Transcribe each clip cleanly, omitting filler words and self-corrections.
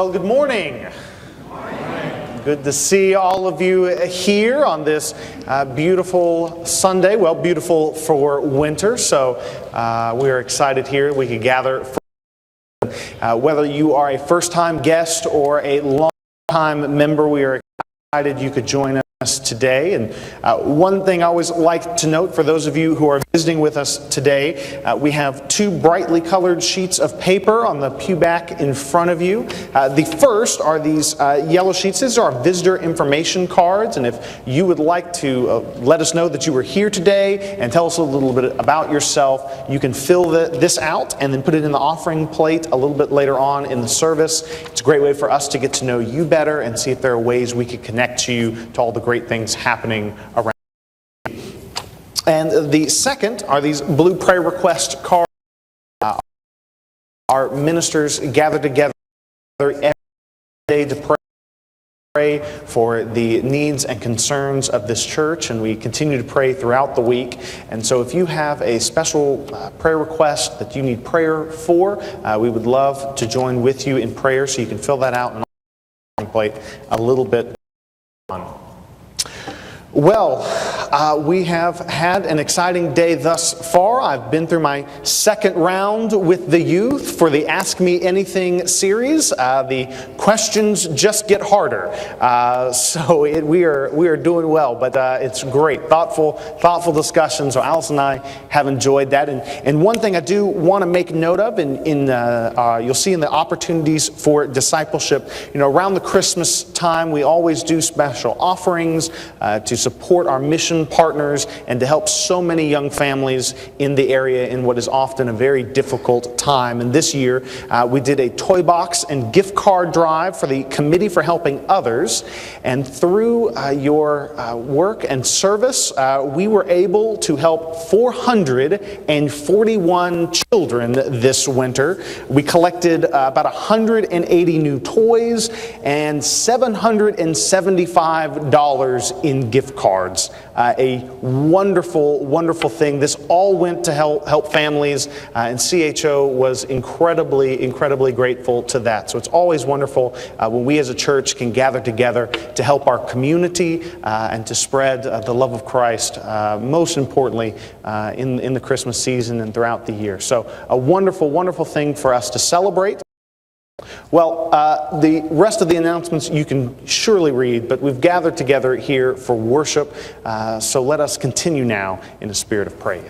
Well, good morning. Good to see all of you here on this beautiful Sunday. Well, beautiful for winter, so we are excited here. We can gather. Whether you are a first-time guest or a long-time member, we are excited you could join us today. And one thing I always like to note for those of you who are visiting with us today, we have two brightly colored sheets of paper on the pew back in front of you. The first are these yellow sheets. These are our visitor information cards, and if you would like to let us know that you were here today and tell us a little bit about yourself, you can fill this out and then put it in the offering plate a little bit later on in the service. It's a great way for us to get to know you better and see if there are ways we could connect you to all the great things happening around you. And the second are these blue prayer request cards. Our ministers gather together every day to pray for the needs and concerns of this church, and we continue to pray throughout the week. And so if you have a special prayer request that you need prayer for, we would love to join with you in prayer, so you can fill that out and plate a little bit on. Well, we have had an exciting day thus far. I've been through my second round with the youth for the Ask Me Anything series. The questions just get harder, so we are doing well. But it's great, thoughtful discussion. So Alice and I have enjoyed that. And one thing I do want to make note of, you'll see in the opportunities for discipleship. Around the Christmas time, we always do special offerings to support our mission partners and to help so many young families in the area in what is often a very difficult time. And this year, we did a toy box and gift card drive for the Committee for Helping Others. And through your work and service, we were able to help 441 children this winter. We collected about 180 new toys and $775 in gift cards. A wonderful, wonderful thing. This all went to help families, and CHO was incredibly grateful to that. So it's always wonderful when we as a church can gather together to help our community and to spread the love of Christ, most importantly in the Christmas season and throughout the year. So a wonderful, wonderful thing for us to celebrate. Well, the rest of the announcements you can surely read, but we've gathered together here for worship, so let us continue now in a spirit of praise.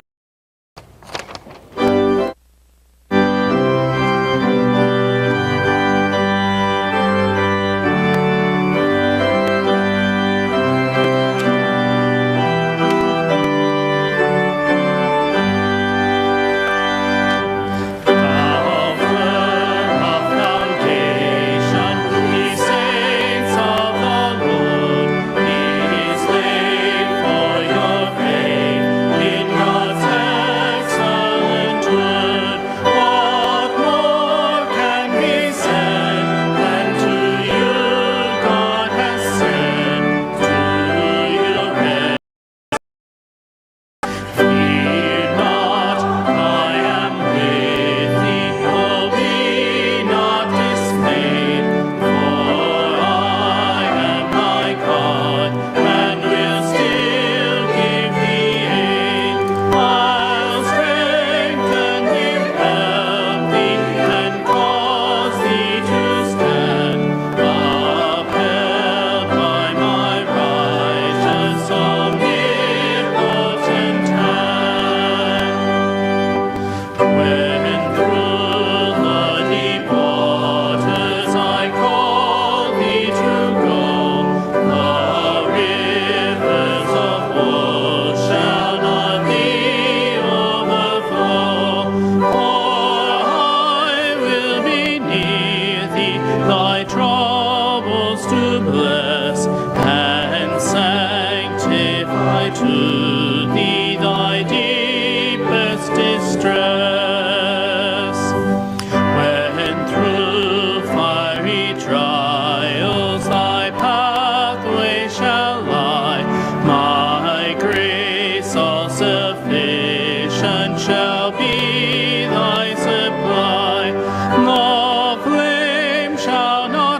shall not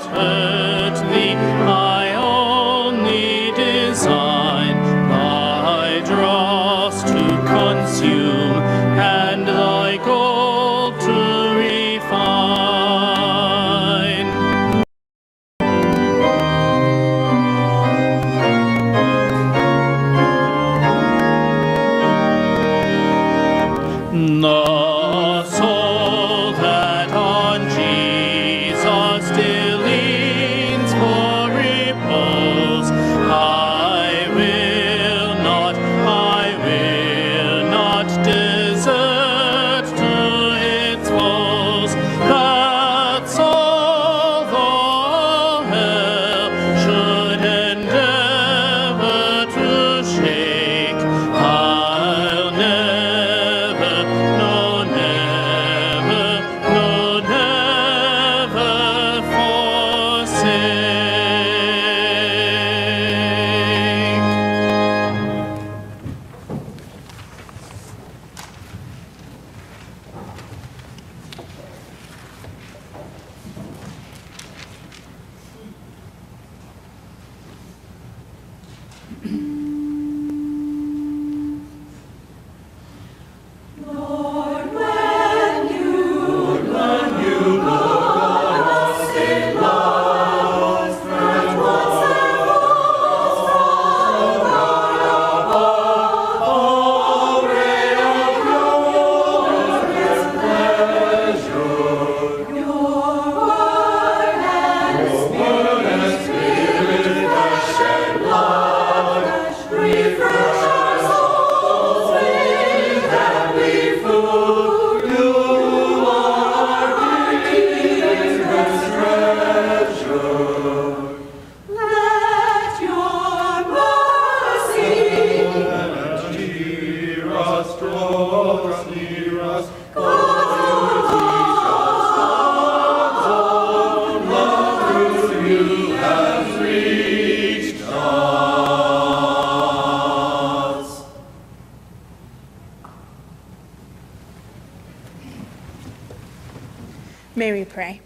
May we pray.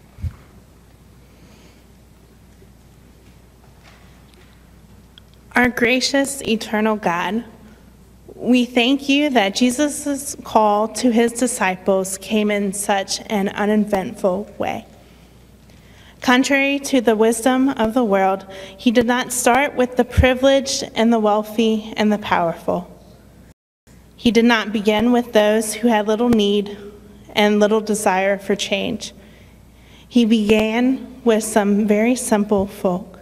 Our gracious, eternal God, we thank you that Jesus' call to his disciples came in such an uneventful way. Contrary to the wisdom of the world, he did not start with the privileged and the wealthy and the powerful. He did not begin with those who had little need and little desire for change. He began with some very simple folk.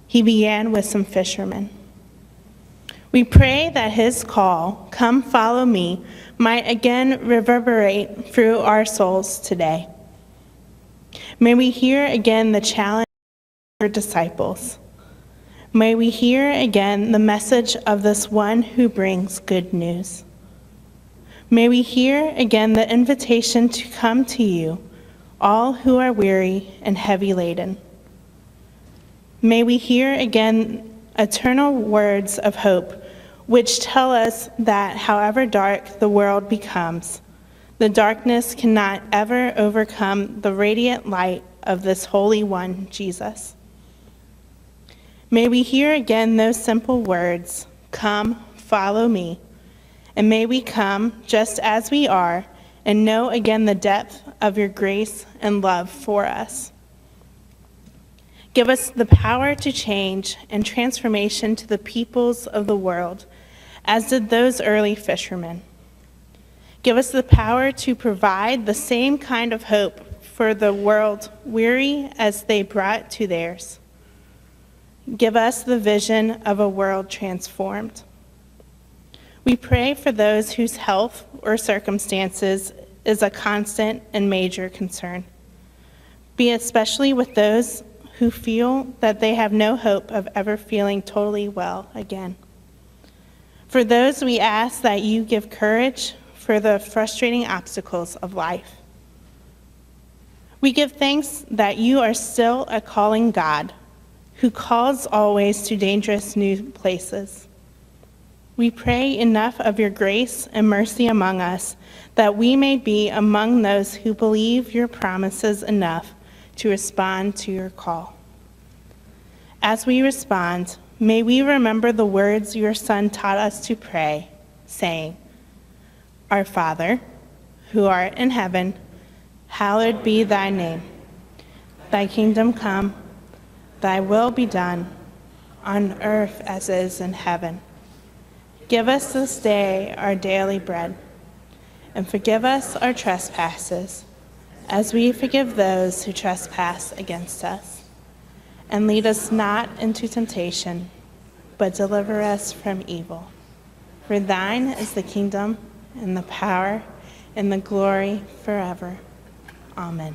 He began with some fishermen. We pray that his call, "Come follow me," might again reverberate through our souls today. May we hear again the challenge for disciples. May we hear again the message of this one who brings good news. May we hear again the invitation to come to you, all who are weary and heavy laden. May we hear again eternal words of hope, which tell us that however dark the world becomes, the darkness cannot ever overcome the radiant light of this Holy One, Jesus. May we hear again those simple words, "Come, follow me," and may we come just as we are and know again the depth of your grace and love for us. Give us the power to change and transformation to the peoples of the world, as did those early fishermen. Give us the power to provide the same kind of hope for the world, weary as they brought to theirs. Give us the vision of a world transformed. We pray for those whose health or circumstances is a constant and major concern. Be especially with those who feel that they have no hope of ever feeling totally well again. For those, we ask that you give courage for the frustrating obstacles of life. We give thanks that you are still a calling God who calls always to dangerous new places. We pray enough of your grace and mercy among us that we may be among those who believe your promises enough to respond to your call. As we respond, may we remember the words your Son taught us to pray, saying, "Our Father, who art in heaven, hallowed be thy name. Thy kingdom come, thy will be done, on earth as it is in heaven. Give us this day our daily bread, and forgive us our trespasses, as we forgive those who trespass against us. And lead us not into temptation, but deliver us from evil. For thine is the kingdom, and the power, and the glory forever. Amen."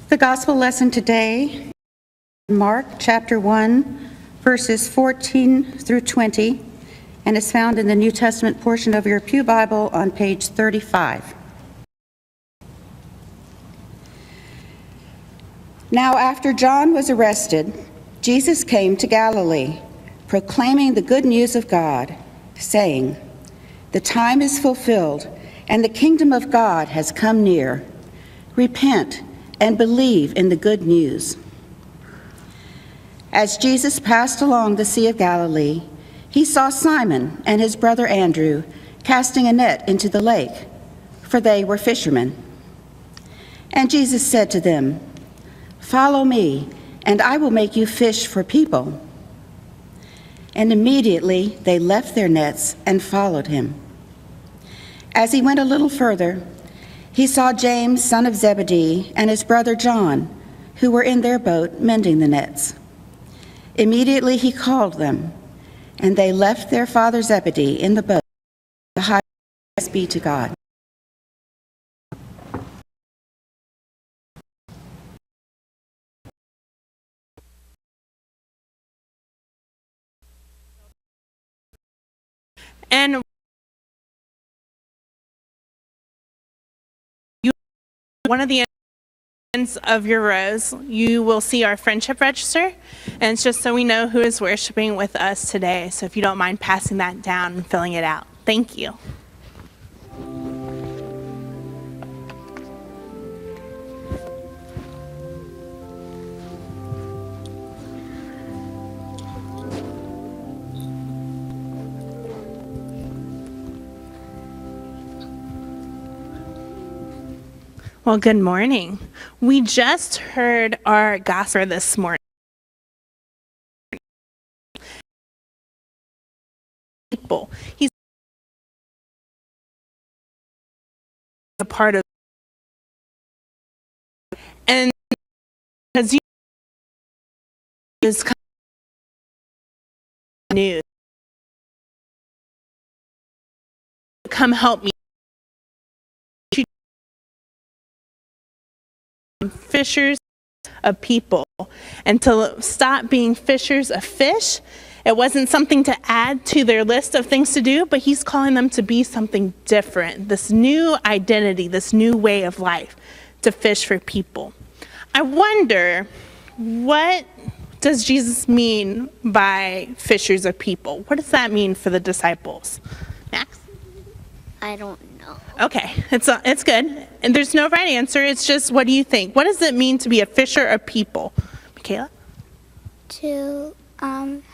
The gospel lesson today, Mark chapter 1, verses 14 through 20, and is found in the New Testament portion of your Pew Bible on page 35. Now, after John was arrested, Jesus came to Galilee, proclaiming the good news of God, saying, The time is fulfilled, and the kingdom of God has come near. Repent and believe in the good news." As Jesus passed along the Sea of Galilee, he saw Simon and his brother Andrew casting a net into the lake, for they were fishermen. And Jesus said to them, "Follow me, and I will make you fish for people." And immediately they left their nets and followed him. As he went a little further, he saw James, son of Zebedee, and his brother John, who were in their boat mending the nets. Immediately he called them, and they left their father Zebedee in the boat to hide. Praise be to God. And one of the ends of your rows, you will see our friendship register, and it's just so we know who is worshiping with us today. So if you don't mind passing that down and filling it out. Thank you. Well, good morning. We just heard our gospel this morning. He's a part of, and because you is news, come help me. Fishers of people, and to stop being fishers of fish. It wasn't something to add to their list of things to do, but he's calling them to be something different, this new identity, this new way of life, to fish for people. I wonder, what does Jesus mean by fishers of people? What does that mean for the disciples? Max? I don't know. Okay, it's good. And there's no right answer. It's just, what do you think? What does it mean to be a fisher of people? Michaela? To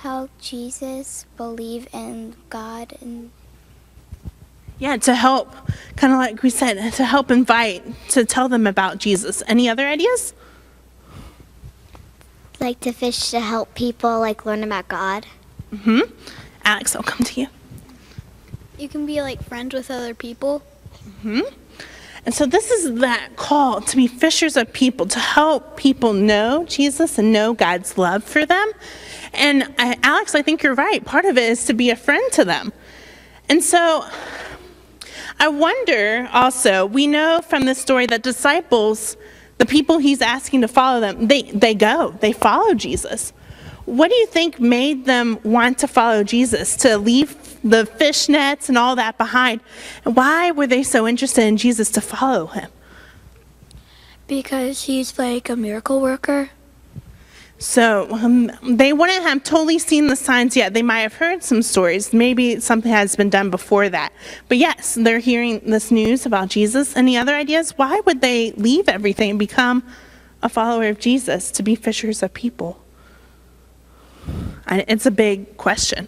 help Jesus believe in God and Yeah, to help, kind of like we said, to help invite, to tell them about Jesus. Any other ideas? like to fish to help people like learn about God. Alex, I'll come to you. You can be like friends with other people. And so this is that call to be fishers of people, to help people know Jesus and know God's love for them. And Alex, I think you're right. Part of it is to be a friend to them. And so I wonder also, we know from this story that disciples, the people he's asking to follow them, they follow Jesus. What do you think made them want to follow Jesus, to leave the fish nets and all that behind? And why were they so interested in Jesus to follow him? Because he's like a miracle worker. So they wouldn't have totally seen the signs yet. They might have heard some stories. Maybe something has been done before that. But yes, they're hearing this news about Jesus. Any other ideas? Why would they leave everything and become a follower of Jesus, to be fishers of people? It's a big question.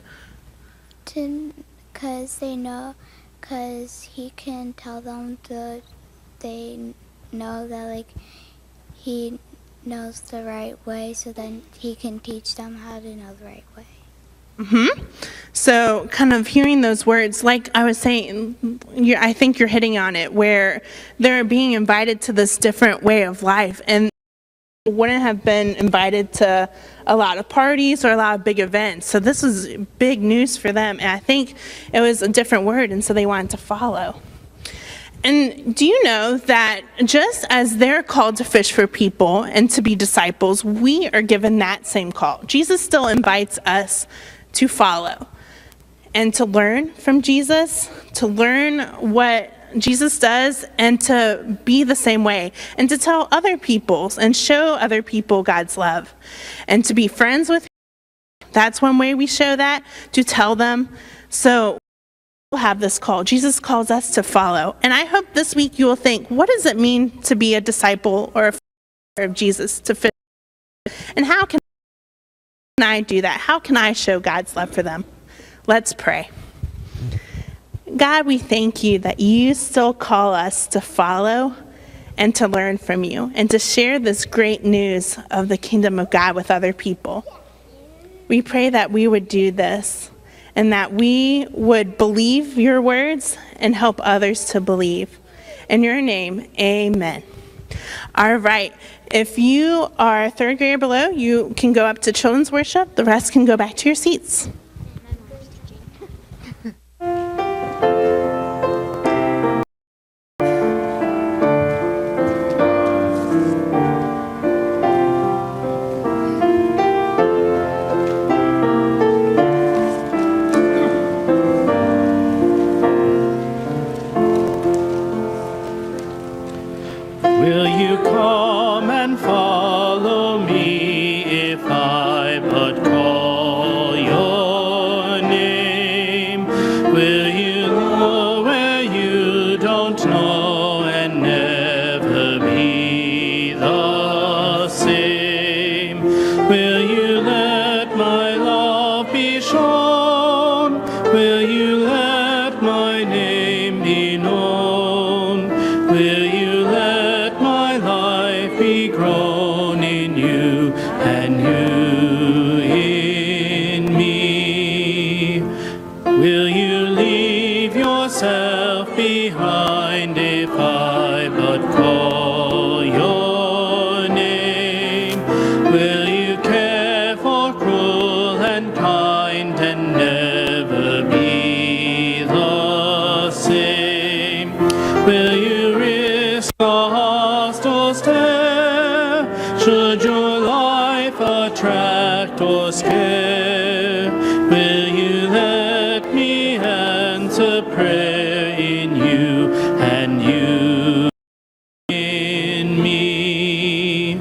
Because they know, because he can tell them they know that like he knows the right way, so then he can teach them how to know the right way. So kind of hearing those words, like I was saying, I think you're hitting on it, where they're being invited to this different way of life, and wouldn't have been invited to a lot of parties or a lot of big events. So this was big news for them, and I think it was a different word, and so they wanted to follow. And do you know that just as they're called to fish for people and to be disciples, we are given that same call. Jesus still invites us to follow and to learn from Jesus, to learn what Jesus does, and to be the same way, and to tell other people and show other people God's love, and to be friends with. That's one way we show that, to tell them. So have this call. Jesus calls us to follow. And I hope this week you will think, what does it mean to be a disciple or a follower of Jesus, to fit? And how can I do that? How can I show God's love for them? Let's pray. God, we thank you that you still call us to follow and to learn from you and to share this great news of the kingdom of God with other people. We pray that we would do this and that we would believe your words and help others to believe. In your name, amen. All right. If you are third grade or below, you can go up to children's worship. The rest can go back to your seats. Will you come and follow me if I but call your name? Will you go where you don't know and never be the same? Will you let my love be shown? Will you let my name be known? Will you let my life be grown in you and you in me? Will you leave yourself behind if I but call your name? Will you care for cruel and kind and never be the same? Will you risk a hostile stare? Should your life attract or scare? Will you let me answer prayer in you and you in me?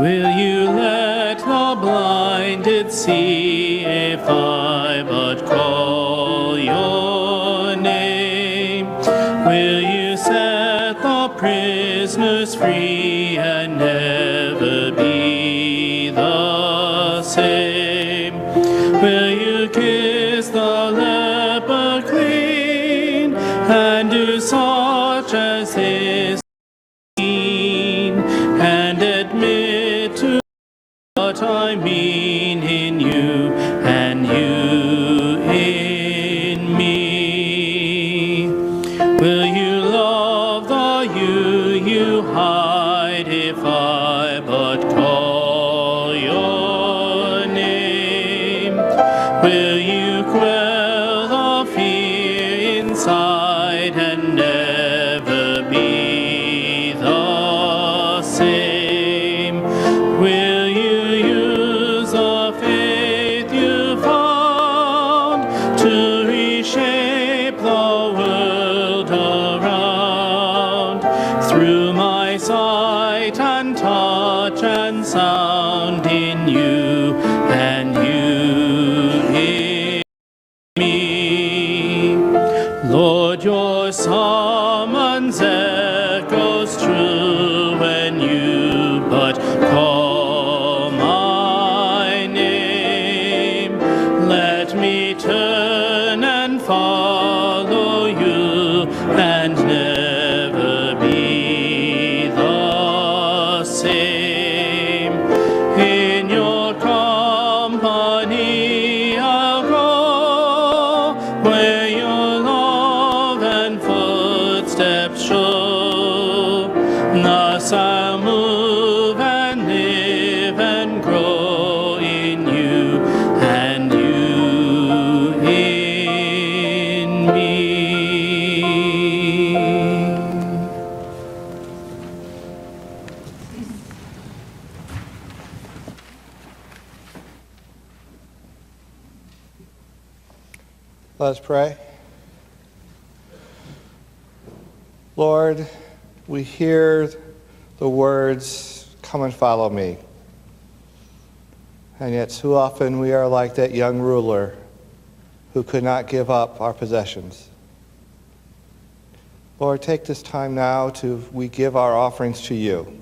Will you let the blinded see if I but call your name? Will you set the prisoners free and never be the same? Will you kiss the leper clean and do such as is seen and admit to what I mean in you and you in me? Will you love the you hide if I but call your name? Will you quell the fear inside and never be the same? Will you use the faith you found to reshape the world around through my sight and touch and sound in you and you in me? Lord, your summons echoes true when you but call my name. Let me turn and follow you and never be the same. In your company I'll go where your love and footsteps show. Thus I'll move and live and grow in you and you in me. Let us pray. Lord, we hear the words, "Come and follow me." And yet too often we are like that young ruler who could not give up our possessions. Lord, take this time now we give our offerings to you,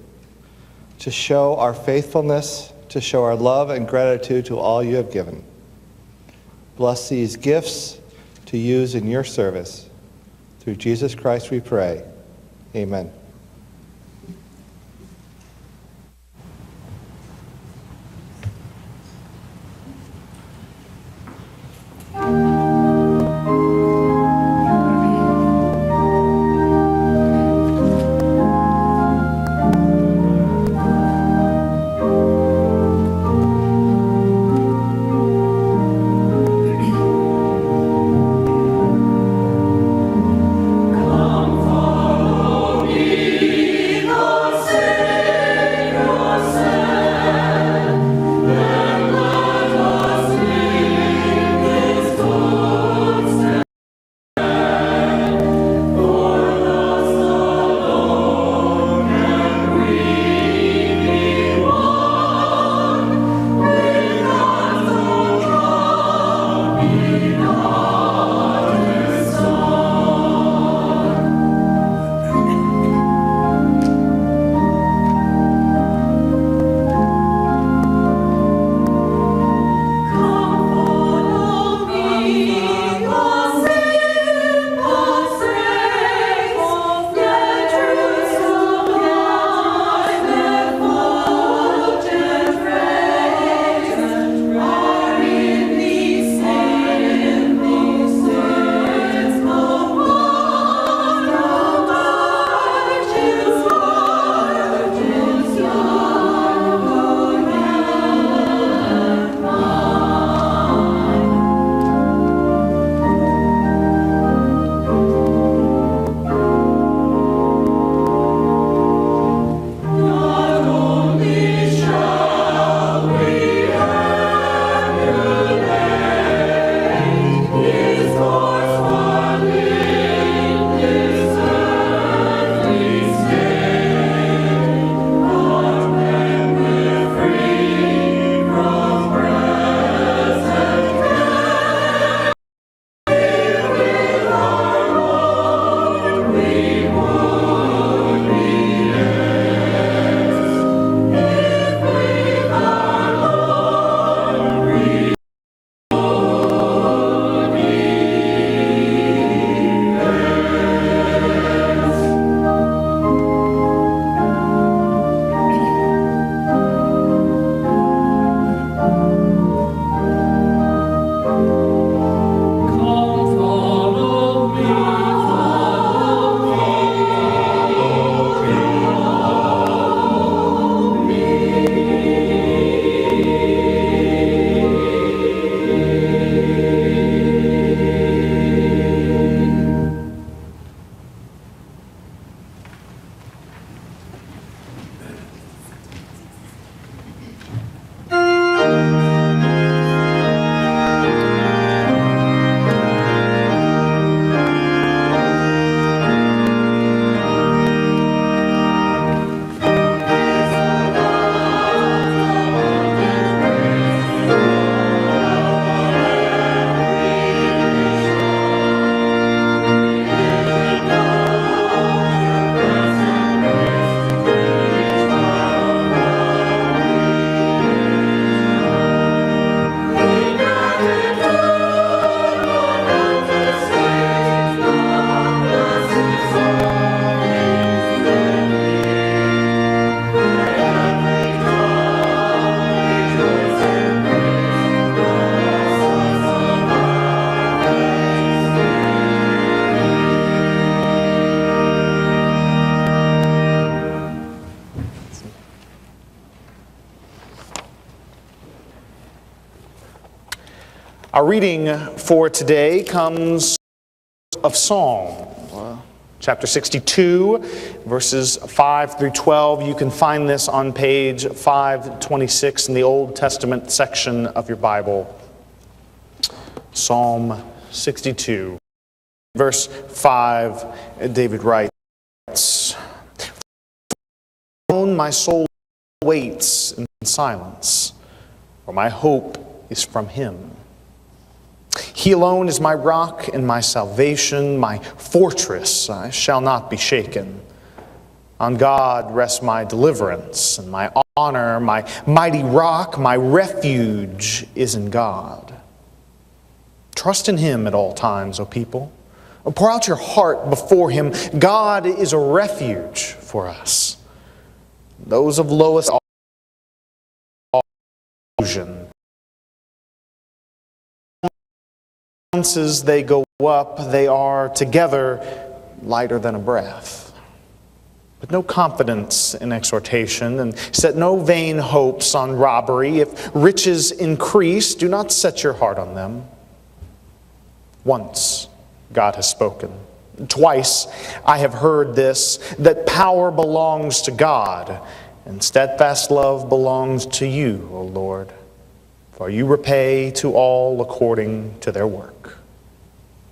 to show our faithfulness, to show our love and gratitude to all you have given. Bless these gifts to use in your service. Through Jesus Christ we pray. Amen. Our reading for today comes of Psalm, chapter 62, verses 5 through 12. You can find this on page 526 in the Old Testament section of your Bible. Psalm 62, verse 5, David writes, "My soul waits in silence, for my hope is from Him. He alone is my rock and my salvation, my fortress. I shall not be shaken. On God rests my deliverance and my honor, my mighty rock, my refuge is in God. Trust in Him at all times, O people. Pour out your heart before Him. God is a refuge for us. Those of lowest illusion. As they go up, they are together lighter than a breath. But no confidence in exhortation, and set no vain hopes on robbery. If riches increase, do not set your heart on them. Once God has spoken. Twice I have heard this, that power belongs to God, and steadfast love belongs to you, O Lord. For you repay to all according to their work.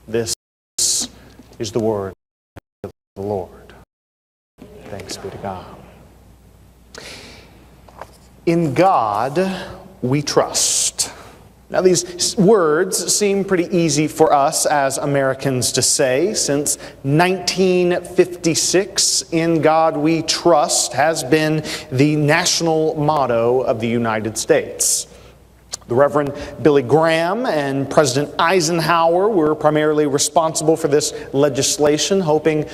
This is the word of the Lord. Thanks be to God. In God we trust. Now these words seem pretty easy for us as Americans to say, since 1956, "In God we trust" has been the national motto of the United States. The Reverend Billy Graham and President Eisenhower were primarily responsible for this legislation, hoping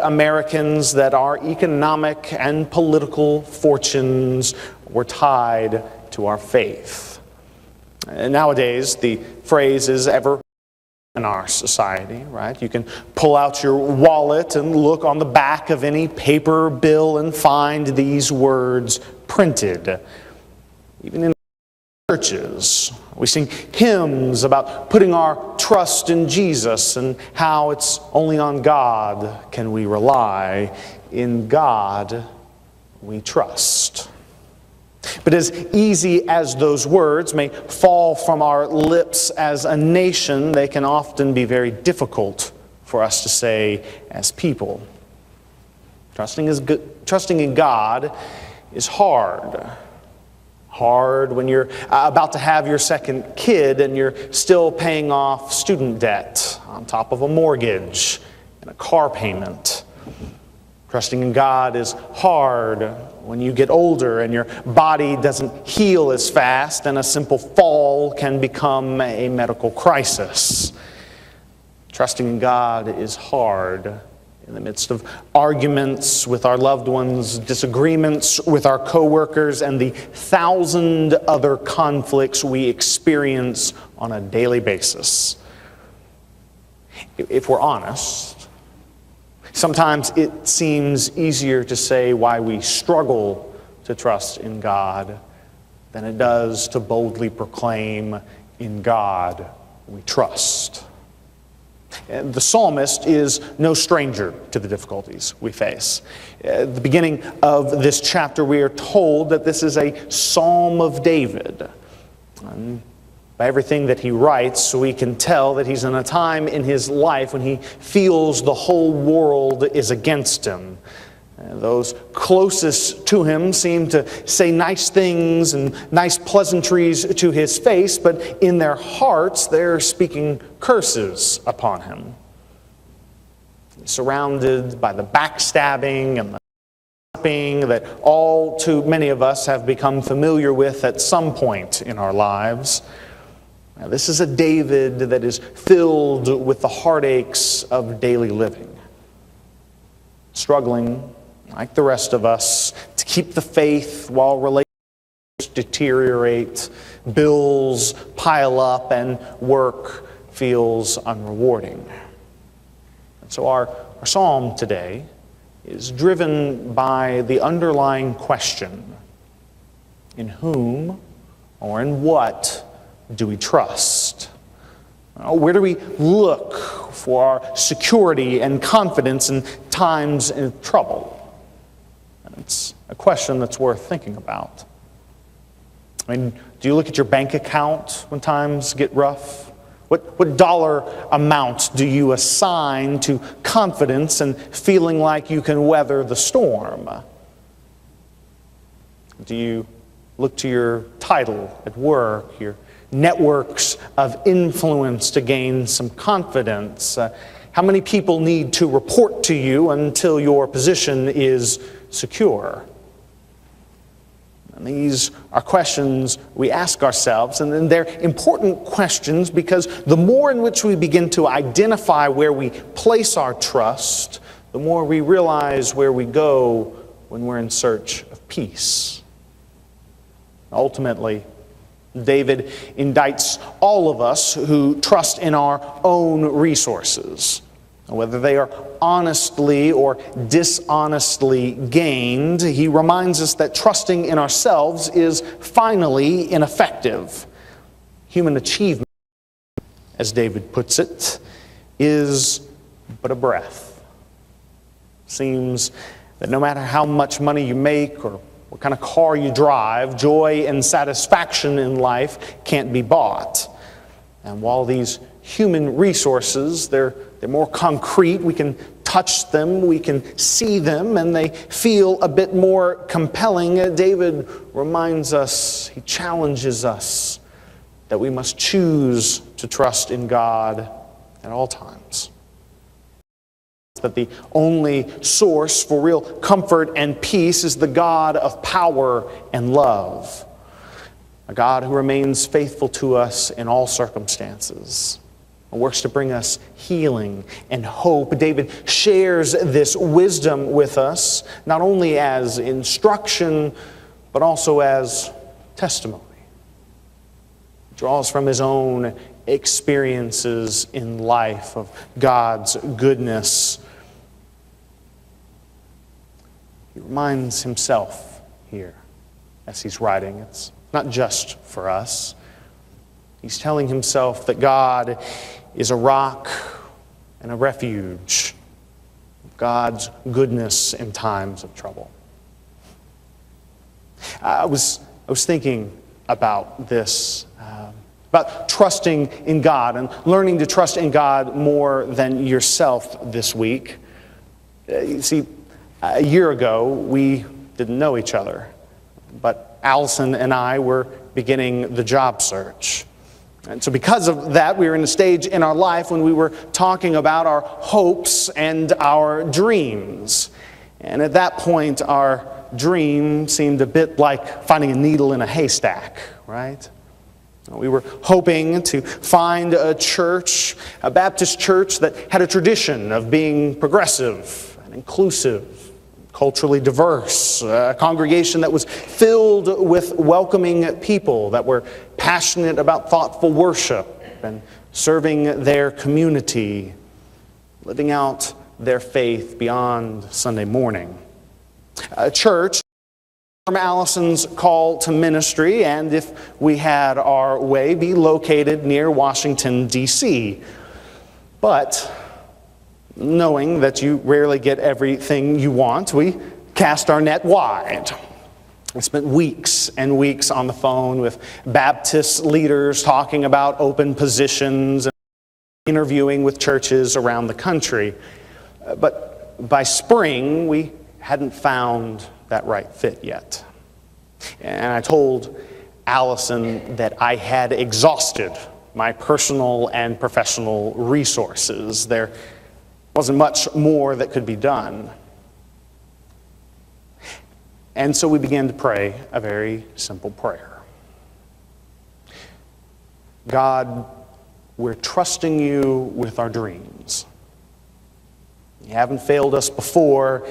Americans that our economic and political fortunes were tied to our faith. And nowadays, the phrase is ever in our society, right? You can pull out your wallet and look on the back of any paper bill and find these words printed. Even in churches, we sing hymns about putting our trust in Jesus and how it's only on God can we rely. In God we trust. But as easy as those words may fall from our lips as a nation, they can often be very difficult for us to say as people. Trusting in God is hard. Hard when you're about to have your second kid and you're still paying off student debt on top of a mortgage and a car payment. Trusting in God is hard when you get older and your body doesn't heal as fast and a simple fall can become a medical crisis. Trusting in God is hard in the midst of arguments with our loved ones, disagreements with our coworkers, and the 1,000 other conflicts we experience on a daily basis. If we're honest, sometimes it seems easier to say why we struggle to trust in God than it does to boldly proclaim, "In God we trust." And the psalmist is no stranger to the difficulties we face. At the beginning of this chapter, we are told that this is a Psalm of David. And by everything that he writes, we can tell that he's in a time in his life when he feels the whole world is against him. Those closest to him seem to say nice things and nice pleasantries to his face, but in their hearts they're speaking curses upon him. He's surrounded by the backstabbing and the gossiping that all too many of us have become familiar with at some point in our lives. Now, this is a David that is filled with the heartaches of daily living, struggling like the rest of us, to keep the faith while relationships deteriorate, bills pile up, and work feels unrewarding. And so our psalm today is driven by the underlying question: in whom or in what do we trust? Where do we look for our security and confidence in times of trouble? It's a question that's worth thinking about. I mean, do you look at your bank account when times get rough? What dollar amount do you assign to confidence and feeling like you can weather the storm? Do you look to your title at work, your networks of influence to gain some confidence? How many people need to report to you until your position is secure? And these are questions we ask ourselves, and then they're important questions because the more in which we begin to identify where we place our trust, the more we realize where we go when we're in search of peace. Ultimately, David indicts all of us who trust in our own resources, whether they are honestly or dishonestly gained. He reminds us that trusting in ourselves is finally ineffective. Human achievement, as David puts it, is but a breath. Seems that no matter how much money you make or what kind of car you drive, joy and satisfaction in life can't be bought. And while these human resources, they're more concrete, we can touch them, we can see them, and they feel a bit more compelling, David reminds us, he challenges us, that we must choose to trust in God at all times. That the only source for real comfort and peace is the God of power and love, a God who remains faithful to us in all circumstances, works to bring us healing and hope. David shares this wisdom with us, not only as instruction, but also as testimony. He draws from his own experiences in life of God's goodness. He reminds himself here as he's writing. It's not just for us. He's telling himself that God is a rock and a refuge, God's goodness in times of trouble. I was thinking about this, about trusting in God and learning to trust in God more than yourself this week. You see, a year ago, we didn't know each other, but Allison and I were beginning the job search. And so because of that, we were in a stage in our life when we were talking about our hopes and our dreams. And at that point, our dream seemed a bit like finding a needle in a haystack, right? We were hoping to find a church, a Baptist church that had a tradition of being progressive and inclusive, culturally diverse, a congregation that was filled with welcoming people that were passionate about thoughtful worship and serving their community, living out their faith beyond Sunday morning. A church from Allison's call to ministry, and if we had our way, be located near Washington, D.C. But knowing that you rarely get everything you want, we cast our net wide. We spent weeks and weeks on the phone with Baptist leaders talking about open positions and interviewing with churches around the country. But by spring, we hadn't found that right fit yet. And I told Allison that I had exhausted my personal and professional resources. There wasn't much more that could be done. And so we began to pray a very simple prayer. God, we're trusting you with our dreams. You haven't failed us before.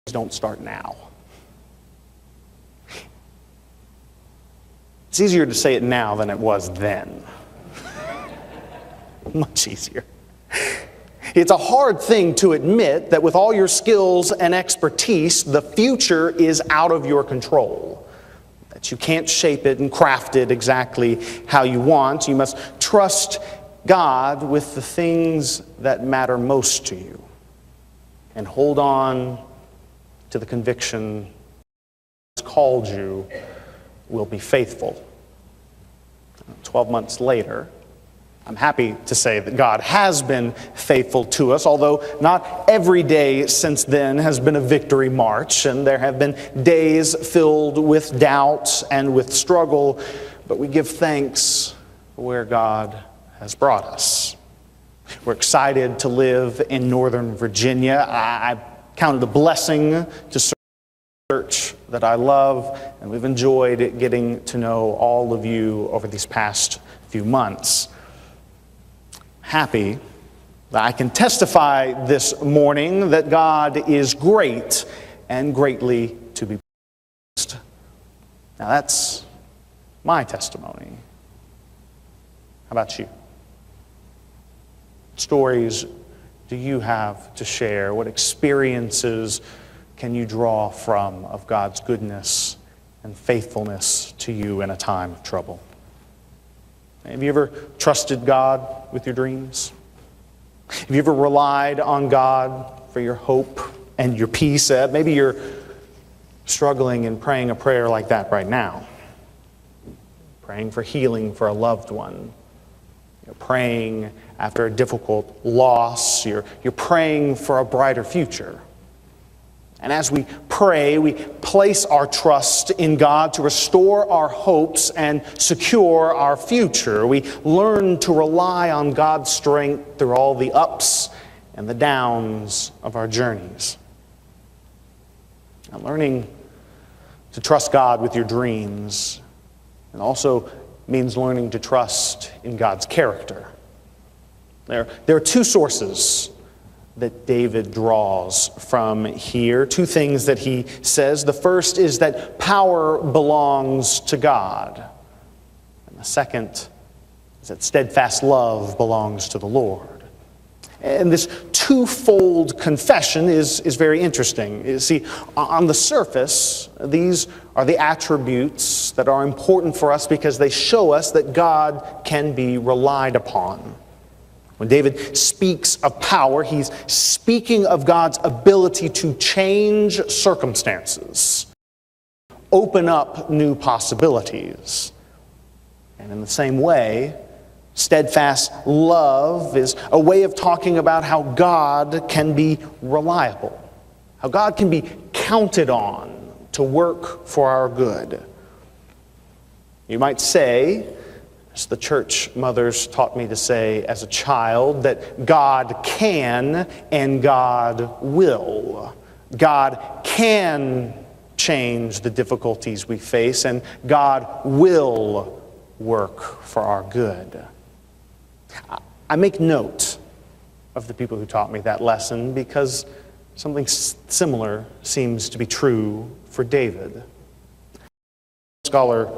Don't start now. It's easier to say it now than it was then. Much easier. It's a hard thing to admit that with all your skills and expertise, the future is out of your control. That you can't shape it and craft it exactly how you want. You must trust God with the things that matter most to you. And hold on to the conviction that God's called you will be faithful. 12 months later, I'm happy to say that God has been faithful to us, although not every day since then has been a victory march, and there have been days filled with doubt and with struggle. but we give thanks for where God has brought us. We're excited to live in Northern Virginia. I count it a blessing to serve a church that I love, and we've enjoyed getting to know all of you over these past few months. Happy that I can testify this morning that God is great and greatly to be praised. Now that's my testimony. How about you? What stories do you have to share? What experiences can you draw from of God's goodness and faithfulness to you in a time of trouble? Have you ever trusted God with your dreams? Have you ever relied on God for your hope and your peace? Maybe you're struggling and praying a prayer like that right now. Praying for healing for a loved one. You're praying after a difficult loss. You're praying for a brighter future. And as we pray, we place our trust in God to restore our hopes and secure our future. We learn to rely on God's strength through all the ups and the downs of our journeys. And learning to trust God with your dreams, and also means learning to trust in God's character. There are two sources that David draws from here, two things that he says. The first is that power belongs to God. And the second is that steadfast love belongs to the Lord. And this twofold confession is very interesting. You see, on the surface, these are the attributes that are important for us because they show us that God can be relied upon. When David speaks of power, he's speaking of God's ability to change circumstances, open up new possibilities. And in the same way, steadfast love is a way of talking about how God can be reliable, how God can be counted on to work for our good. You might say, as the church mothers taught me to say as a child, that God can and God will. God can change the difficulties we face, and God will work for our good. I make note of the people who taught me that lesson because something similar seems to be true for David. A scholar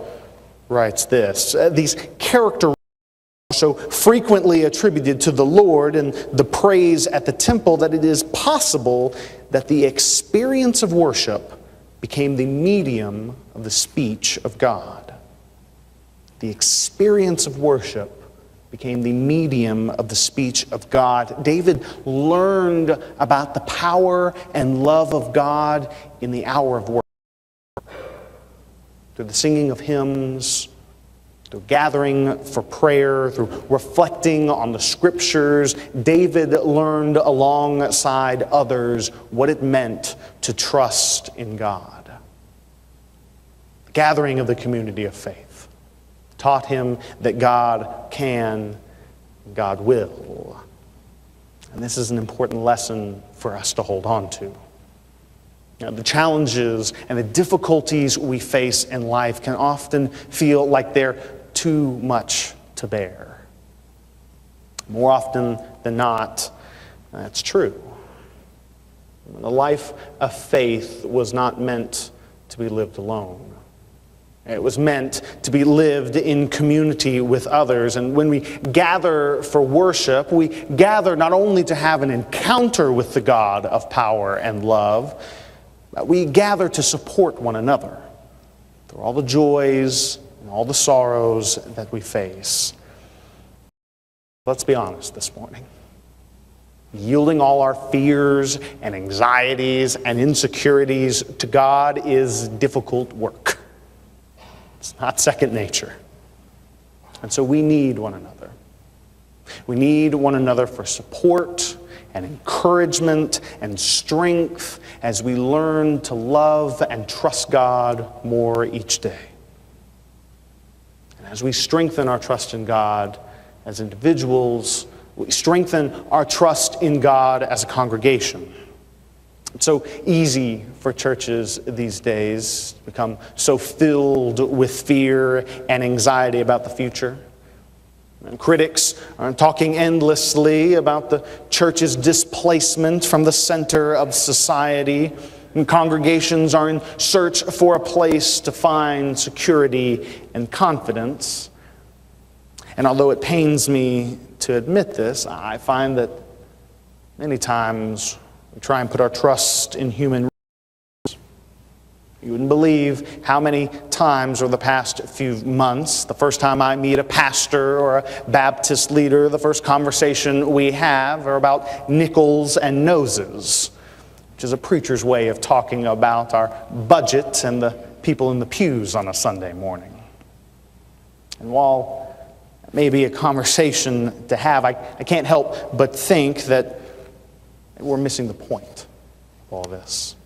writes this: these characteristics are so frequently attributed to the Lord and the praise at the temple that it is possible that the experience of worship became the medium of the speech of God. The experience of worship became the medium of the speech of God. David learned about the power and love of God in the hour of worship. Through the singing of hymns, through gathering for prayer, through reflecting on the Scriptures, David learned alongside others what it meant to trust in God. The gathering of the community of faith taught him that God can, God will. And this is an important lesson for us to hold on to. The challenges and the difficulties we face in life can often feel like they're too much to bear. More often than not, that's true. The life of faith was not meant to be lived alone. It was meant to be lived in community with others. And when we gather for worship, we gather not only to have an encounter with the God of power and love, we gather to support one another through all the joys and all the sorrows that we face. Let's be honest this morning. Yielding all our fears and anxieties and insecurities to God is difficult work. It's not second nature. And so we need one another. We need one another for support and encouragement and strength as we learn to love and trust God more each day. And As we strengthen our trust in God as individuals, we strengthen our trust in God as a congregation. It's so easy for churches these days to become so filled with fear and anxiety about the future. And critics are talking endlessly about the church's displacement from the center of society. And congregations are in search for a place to find security and confidence. And although it pains me to admit this, I find that many times we try and put our trust in human resources. You wouldn't believe how many times over the past few months, the first time I meet a pastor or a Baptist leader, the first conversation we have are about nickels and noses, which is a preacher's way of talking about our budget and the people in the pews on a Sunday morning. And while it may be a conversation to have, I can't help but think that we're missing the point of all this.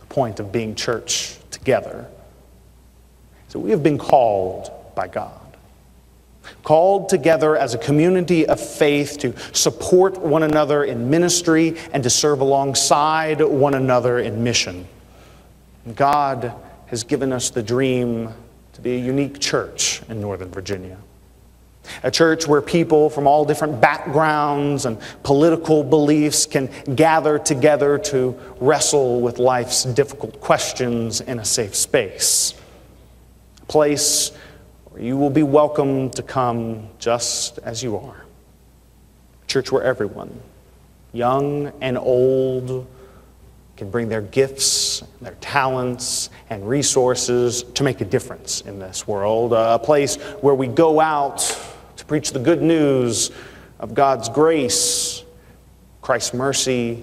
The point of being church together. So we have been called by God. Called together as a community of faith to support one another in ministry and to serve alongside one another in mission. God has given us the dream to be a unique church in Northern Virginia. A church where people from all different backgrounds and political beliefs can gather together to wrestle with life's difficult questions in a safe space. A place where you will be welcome to come just as you are. A church where everyone, young and old, can bring their gifts, their talents, and resources to make a difference in this world. A place where we go out to preach the good news of God's grace, Christ's mercy,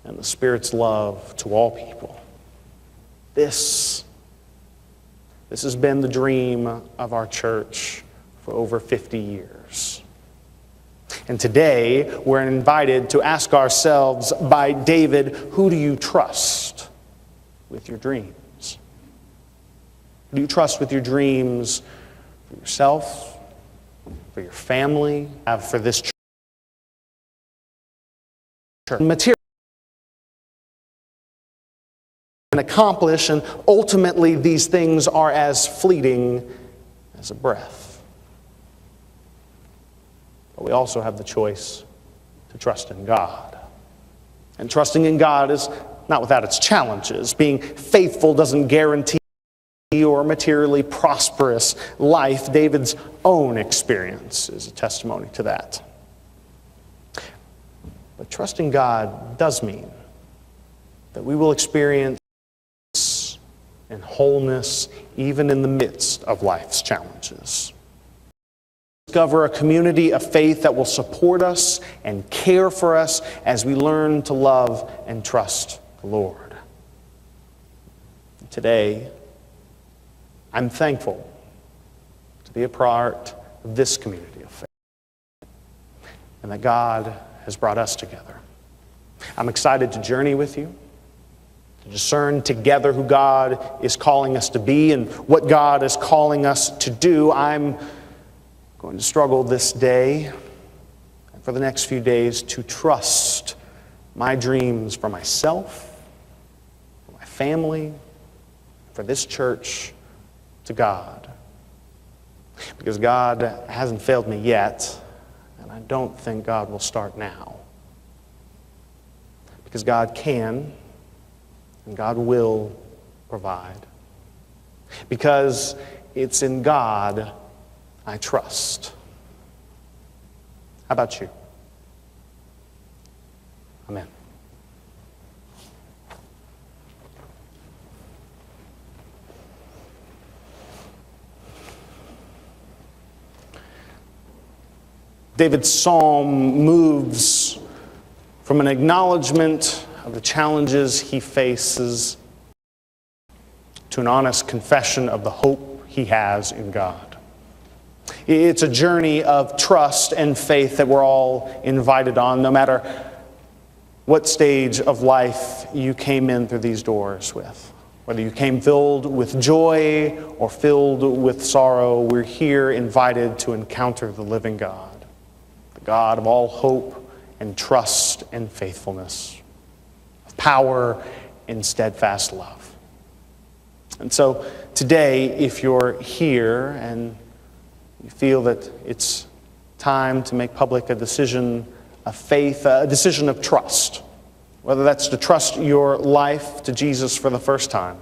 and the Spirit's love to all people. This has been the dream of our church for over 50 years. And today, we're invited to ask ourselves by David, who do you trust with your dreams? Who do you trust with your dreams for yourself, for your family, for this church? Material and accomplish, and ultimately these things are as fleeting as a breath. But we also have the choice to trust in God. And trusting in God is not without its challenges. Being faithful doesn't guarantee or materially prosperous life. David's own experience is a testimony to that. But trusting God does mean that we will experience and wholeness even in the midst of life's challenges. Discover a community of faith that will support us and care for us as we learn to love and trust the Lord. Today, I'm thankful to be a part of this community of faith and that God has brought us together. I'm excited to journey with you, to discern together who God is calling us to be and what God is calling us to do. I'm going to struggle this day and for the next few days to trust my dreams for myself, for my family, for this church, to God. Because God hasn't failed me yet, and I don't think God will start now. Because God can and God will provide. Because it's in God I trust. How about you? Amen. David's psalm moves from an acknowledgement of the challenges he faces to an honest confession of the hope he has in God. It's a journey of trust and faith that we're all invited on, no matter what stage of life you came in through these doors with. Whether you came filled with joy or filled with sorrow, we're here invited to encounter the living God, the God of all hope and trust and faithfulness, of power and steadfast love. And so today, if you're here and you feel that it's time to make public a decision of faith, a decision of trust, whether that's to trust your life to Jesus for the first time,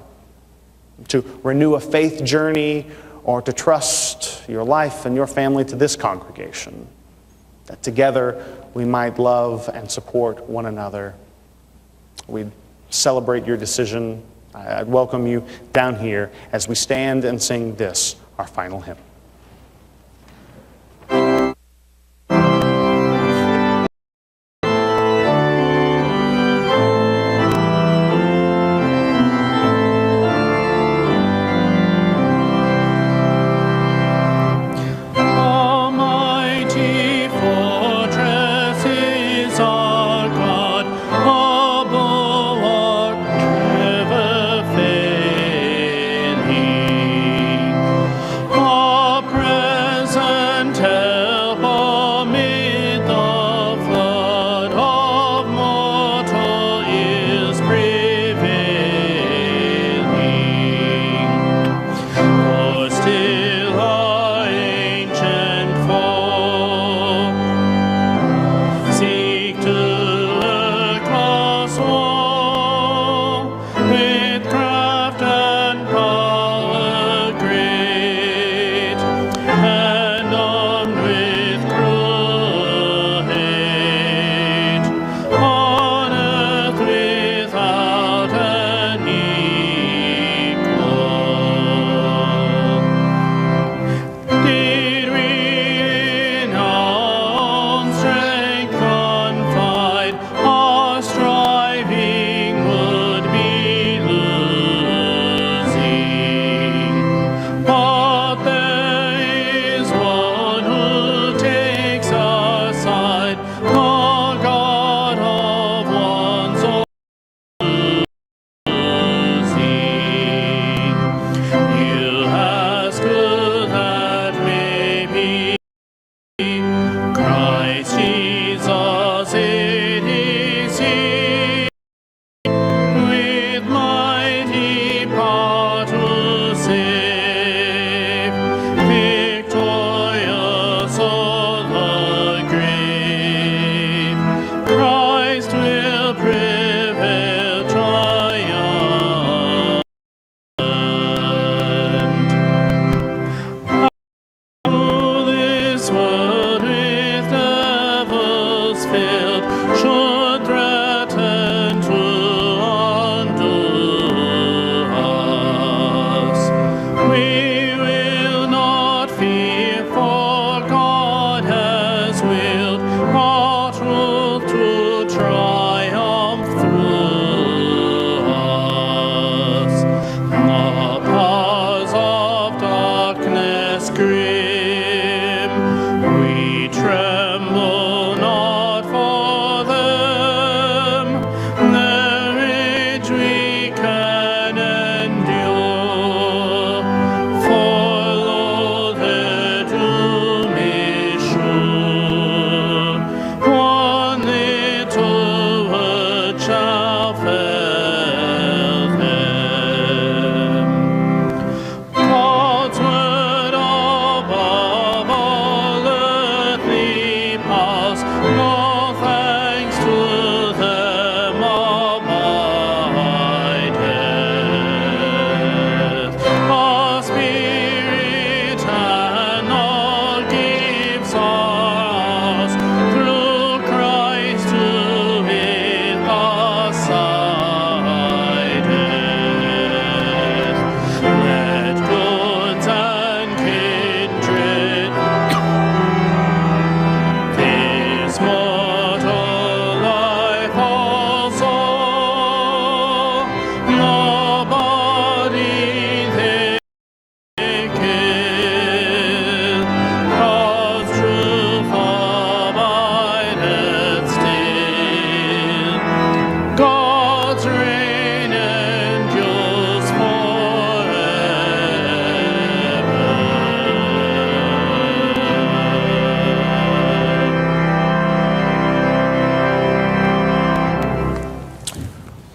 to renew a faith journey, or to trust your life and your family to this congregation, that together we might love and support one another. We'd celebrate your decision. I'd welcome you down here as we stand and sing this, our final hymn. Almighty fortress is our God, a bulwark never failing.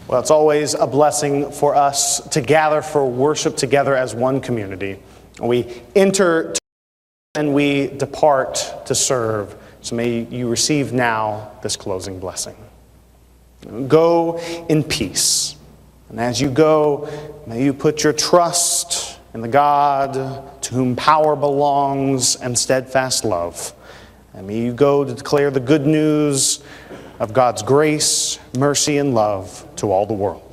Well, it's always a blessing for us to gather for worship together as one community. We enter and we depart to serve. So may you receive now this closing blessing. Go in peace. And as you go, may you put your trust in the God to whom power belongs and steadfast love. And may you go to declare the good news of God's grace, mercy, and love to all the world.